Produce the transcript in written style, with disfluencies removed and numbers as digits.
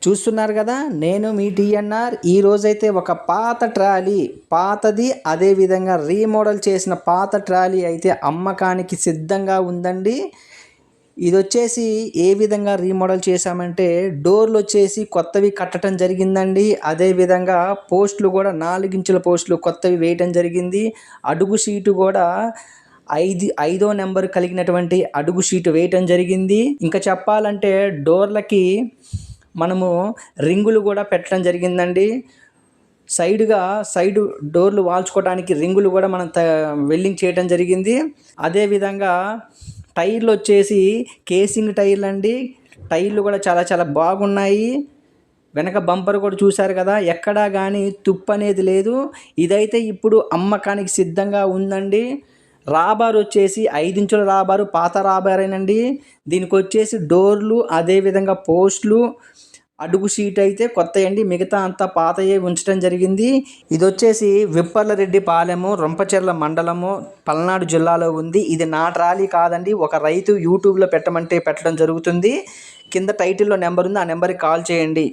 చూస్తున్నారు కదా, నేను మీ టీఎన్ఆర్. ఈరోజైతే ఒక పాత ట్రాలీ, పాతది అదేవిధంగా రీమోడల్ చేసిన పాత ట్రాలీ అయితే అమ్మకానికి సిద్ధంగా ఉందండి. ఇది వచ్చేసి ఏ విధంగా రీమోడల్ చేశామంటే, డోర్లు వచ్చేసి కొత్తవి కట్టడం జరిగిందండి. అదేవిధంగా పోస్టులు కూడా 4 ఇంచుల పోస్టులు కొత్తవి వేయటం జరిగింది. అడుగు సీటు కూడా ఐదో నెంబర్ కలిగినటువంటి అడుగు సీటు వేయటం జరిగింది. ఇంకా చెప్పాలంటే డోర్లకి మనము రింగులు కూడా పెట్టడం జరిగిందండి. సైడ్ డోర్లు వాల్చుకోవడానికి రింగులు కూడా మనం వెల్డింగ్ చేయడం జరిగింది. అదేవిధంగా టైర్లు వచ్చేసి కేసింగ్ టైర్లు అండి. టైర్లు కూడా చాలా చాలా బాగున్నాయి. వెనక బంపర్ కూడా చూశారు కదా, ఎక్కడా కానీ తుప్పు అనేది లేదు. ఇదైతే ఇప్పుడు అమ్మకానికి సిద్ధంగా ఉందండి. రాబార్ వచ్చేసి 5 ఇంచుల రాబారు, పాత రాబారేనండి. దీనికి వచ్చేసి డోర్లు అదేవిధంగా పోస్టులు, అడుగు సీట్ అయితే కొత్తయండి. మిగతా అంతా పాతయే ఉంచడం జరిగింది. ఇది వచ్చేసి విప్పర్లరెడ్డిపాలెము, రొంపచెర్ల మండలము, పల్నాడు జిల్లాలో ఉంది. ఇది నా ట్రాలీ కాదండి. ఒక రైతు యూట్యూబ్లో పెట్టమంటే పెట్టడం జరుగుతుంది. కింద టైటిల్లో నెంబర్ ఉంది, ఆ నెంబర్కి కాల్ చేయండి.